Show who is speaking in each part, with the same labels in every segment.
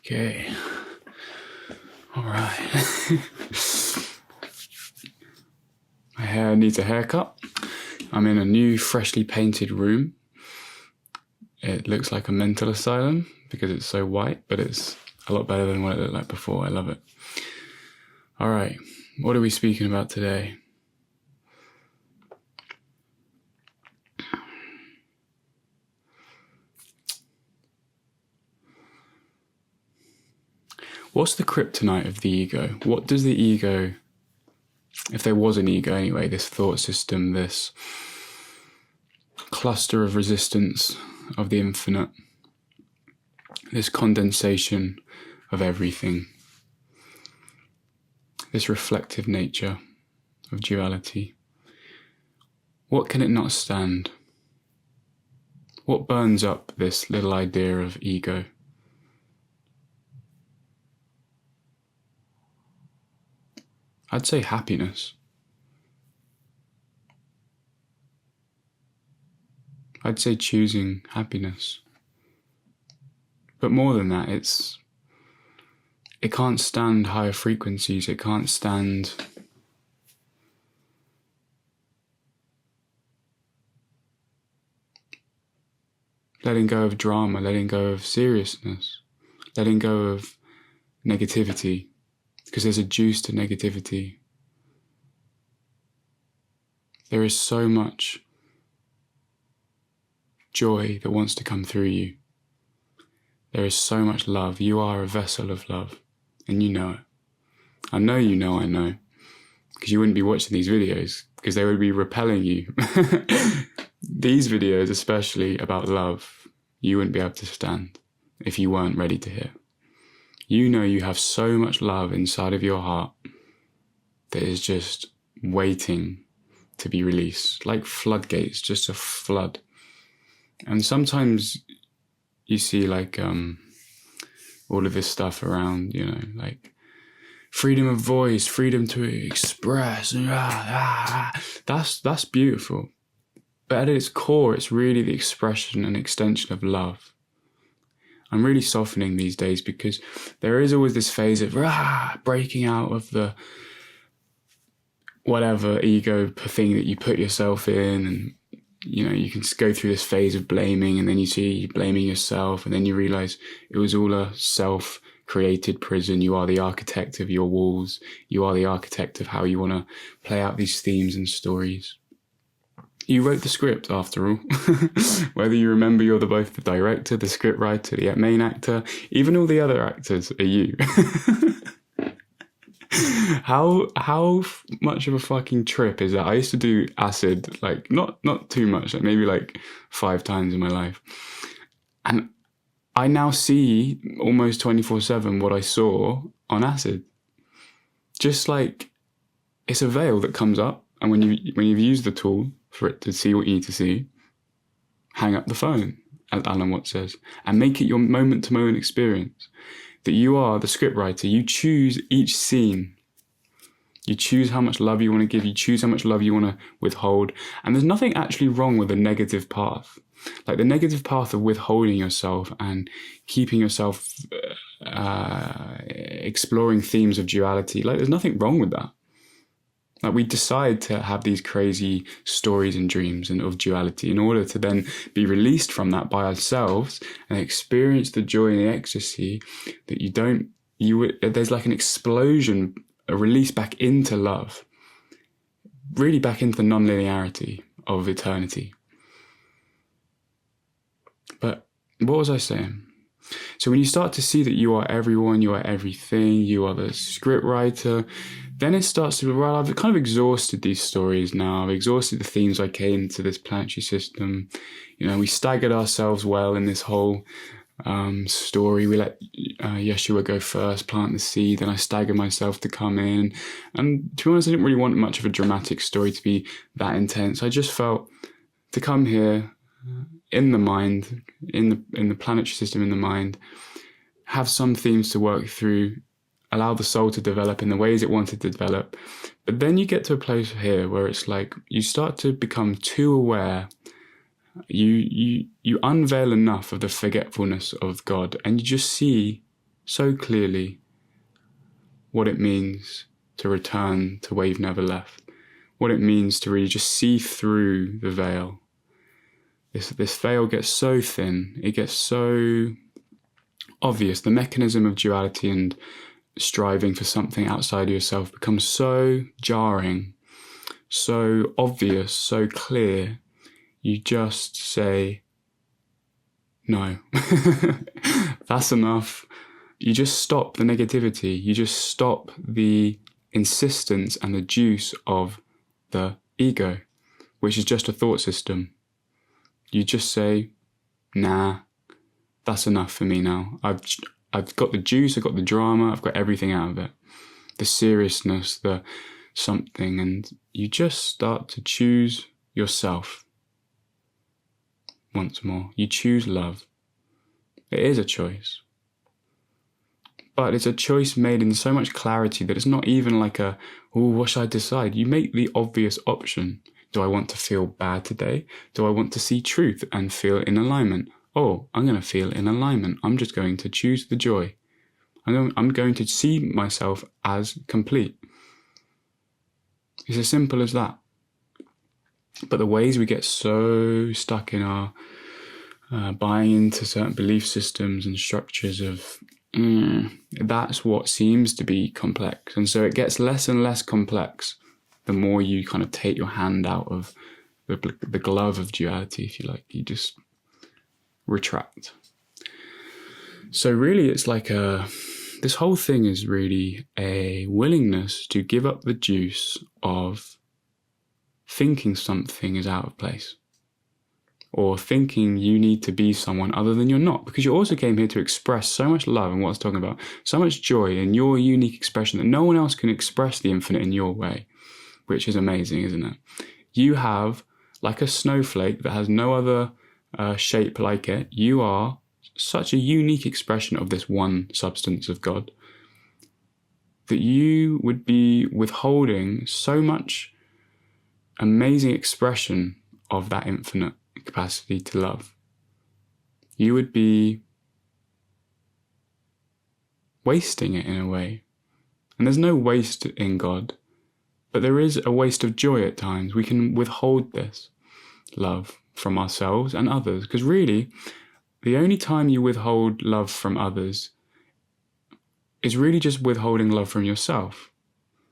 Speaker 1: Okay. All right. My hair needs a haircut. I'm in a new, freshly painted room. It looks like a mental asylum because it's so white, but it's a lot better than what it looked like before. I love it. All right. What are we speaking about today? What's the kryptonite of the ego? What does the ego, if there was an ego anyway, this thought system, this cluster of resistance of the infinite, this condensation of everything, this reflective nature of duality, what can it not stand? What burns up this little idea of ego? I'd say happiness. I'd say choosing happiness. But more than that, it can't stand higher frequencies. It can't stand letting go of drama, letting go of seriousness, letting go of negativity. Because there's a juice to negativity. There is so much joy that wants to come through you. There is so much love. You are a vessel of love, and you know it. I know you know I know, because you wouldn't be watching these videos, because they would be repelling you. These videos, especially about love, you wouldn't be able to stand if you weren't ready to hear. You know you have so much love inside of your heart that is just waiting to be released, like floodgates, just a flood. And sometimes you see like all of this stuff around, you know, like freedom of voice, freedom to express. That's beautiful. But at its core, it's really the expression and extension of love. I'm really softening these days because there is always this phase of breaking out of the whatever ego thing that you put yourself in, and you know, you can go through this phase of blaming, and then you see you blaming yourself, and then you realize it was all a self-created prison. You are the architect of your walls. You are the architect of how you want to play out these themes and stories. You wrote the script, after all. Whether you remember you're both the director, the script writer, the main actor, even all the other actors are you. How much of a fucking trip is that? I used to do acid, like, not too much, like maybe like 5 times in my life. And I now see almost 24/7 what I saw on acid. Just like, it's a veil that comes up, and when you've used the tool for it to see what you need to see, hang up the phone, as Alan Watts says, and make it your moment-to-moment experience. That you are the scriptwriter. You choose each scene. You choose how much love you want to give. You choose how much love you want to withhold. And there's nothing actually wrong with the negative path. Like the negative path of withholding yourself and keeping yourself exploring themes of duality. Like there's nothing wrong with that. Like we decide to have these crazy stories and dreams and of duality in order to then be released from that by ourselves and experience the joy and the ecstasy that there's like an explosion, a release back into love, really back into the non-linearity of eternity. But what was I saying? So when you start to see that you are everyone, you are everything, you are the script writer, then it starts to, well, I've kind of exhausted these stories now. I've exhausted the themes I came to this planetary system. You know, we staggered ourselves well in this whole story. We let Yeshua go first, plant the seed, then I staggered myself to come in. And to be honest, I didn't really want much of a dramatic story to be that intense. I just felt to come here in the mind, in the planetary system, in the mind, have some themes to work through, allow the soul to develop in the ways it wanted to develop. But then you get to a place here where it's like you start to become too aware. You unveil enough of the forgetfulness of God, and you just see so clearly what it means to return to where you've never left, what it means to really just see through the veil. This veil gets so thin, it gets so obvious. The mechanism of duality and striving for something outside of yourself becomes so jarring, so obvious, so clear. You just say, no, that's enough. You just stop the negativity. You just stop the insistence and the juice of the ego, which is just a thought system. You just say, nah, that's enough for me now. I've got the juice, I've got the drama, I've got everything out of it. The seriousness, the something, and you just start to choose yourself. Once more, you choose love. It is a choice. But it's a choice made in so much clarity that it's not even like oh, what should I decide? You make the obvious option. Do I want to feel bad today? Do I want to see truth and feel in alignment? Oh, I'm going to feel in alignment. I'm just going to choose the joy. I'm going to see myself as complete. It's as simple as that. But the ways we get so stuck in our buying into certain belief systems and structures of that's what seems to be complex. And so it gets less and less complex the more you kind of take your hand out of the glove of duality, if you like. You just retract. So really it's like this whole thing is really a willingness to give up the juice of thinking something is out of place, or thinking you need to be someone other than you're not, because you also came here to express so much love and what I was talking about, so much joy in your unique expression that no one else can express the infinite in your way, which is amazing, isn't it? You have, like a snowflake that has no other shape like it, you are such a unique expression of this one substance of God that you would be withholding so much amazing expression of that infinite capacity to love. You would be wasting it in a way. And there's no waste in God, but there is a waste of joy at times. We can withhold this love from ourselves and others, because really, the only time you withhold love from others is really just withholding love from yourself.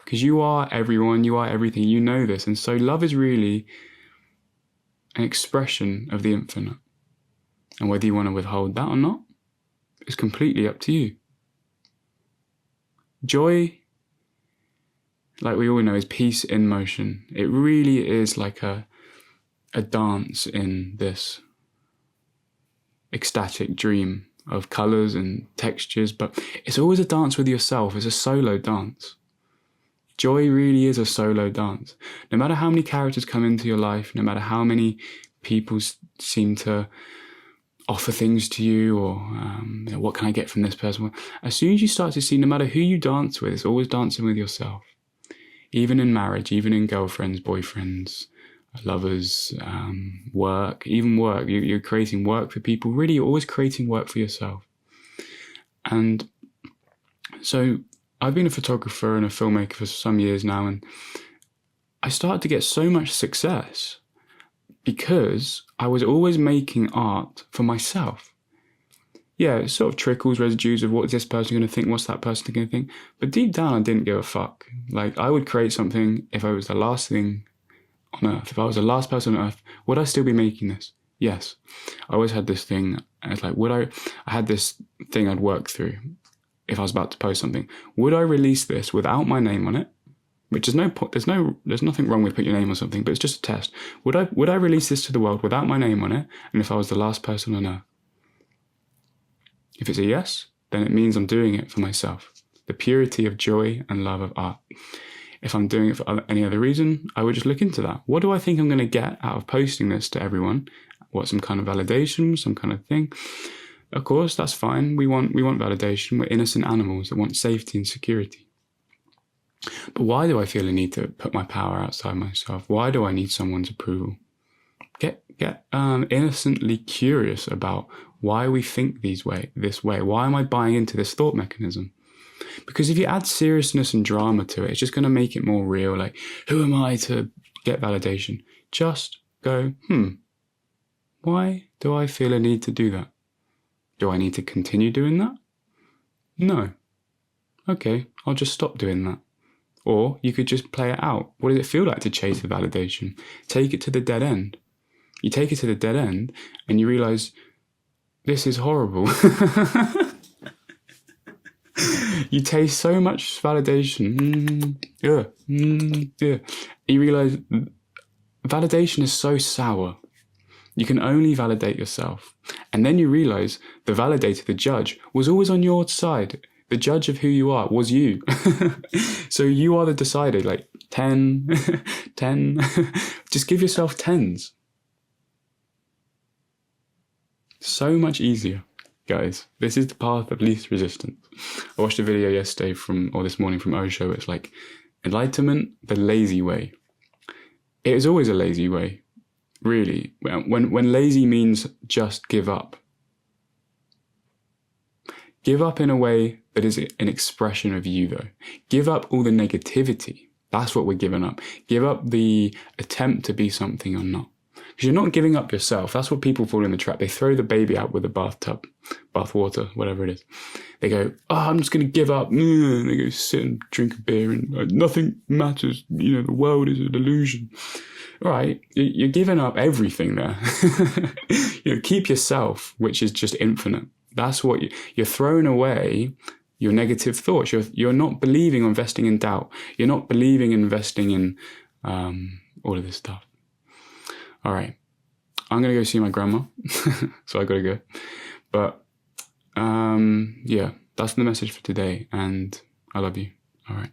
Speaker 1: Because you are everyone, you are everything, you know this. And so love is really an expression of the infinite. And whether you want to withhold that or not is completely up to you. Joy, like we all know, is peace in motion. It really is like a dance in this ecstatic dream of colours and textures, but it's always a dance with yourself. It's a solo dance. Joy really is a solo dance. No matter how many characters come into your life, no matter how many people seem to offer things to you, or what can I get from this person? As soon as you start to see, no matter who you dance with, it's always dancing with yourself. Even in marriage, even in girlfriends, boyfriends, lovers, work, even work. You're creating work for people. Really, you're always creating work for yourself. And so I've been a photographer and a filmmaker for some years now, and I started to get so much success because I was always making art for myself. Yeah, it sort of trickles residues of what's this person going to think, what's that person going to think. But deep down, I didn't give a fuck. Like, I would create something if I was the last thing on earth. If I was the last person on earth, would I still be making this? Yes. I always had this thing. It's like, I had this thing I'd work through. If I was about to post something, would I release this without my name on it? Which is there's nothing wrong with putting your name on something, but it's just a test. Would I release this to the world without my name on it? And if I was the last person on earth? If it's a yes, then it means I'm doing it for myself. The purity of joy and love of art. If I'm doing it for any other reason, I would just look into that. What do I think I'm going to get out of posting this to everyone? What, some kind of validation, some kind of thing? Of course, that's fine. We want validation. We're innocent animals that want safety and security. But why do I feel a need to put my power outside myself? Why do I need someone's approval? Get innocently curious about why we think this way. Why am I buying into this thought mechanism? Because if you add seriousness and drama to it, it's just going to make it more real. Like, who am I to get validation? Just go, why do I feel a need to do that? Do I need to continue doing that? No. Okay, I'll just stop doing that. Or you could just play it out. What does it feel like to chase the validation? Take it to the dead end. You take it to the dead end and you realize, this is horrible. You taste so much validation. Yeah. You realize validation is so sour. You can only validate yourself. And then you realize the validator, the judge, was always on your side. The judge of who you are was you. So you are the decider, like 10, 10. Just give yourself 10s. So much easier, guys. This is the path of least resistance. I watched a video yesterday this morning from Osho. It's like, enlightenment, the lazy way. It is always a lazy way, really. When lazy means just give up. Give up in a way that is an expression of you, though. Give up all the negativity. That's what we're giving up. Give up the attempt to be something you're not. Because you're not giving up yourself. That's what people fall in the trap. They throw the baby out with the bathtub, bath water, whatever it is. They go, I'm just going to give up. And they go sit and drink a beer and nothing matters. The world is an illusion. All right, you're giving up everything there. Keep yourself, which is just infinite. That's what you're throwing away. Your negative thoughts. You're not believing or investing in doubt. You're not believing and investing in all of this stuff. All right, I'm going to go see my grandma, so I got to go. But yeah, that's the message for today, and I love you. All right.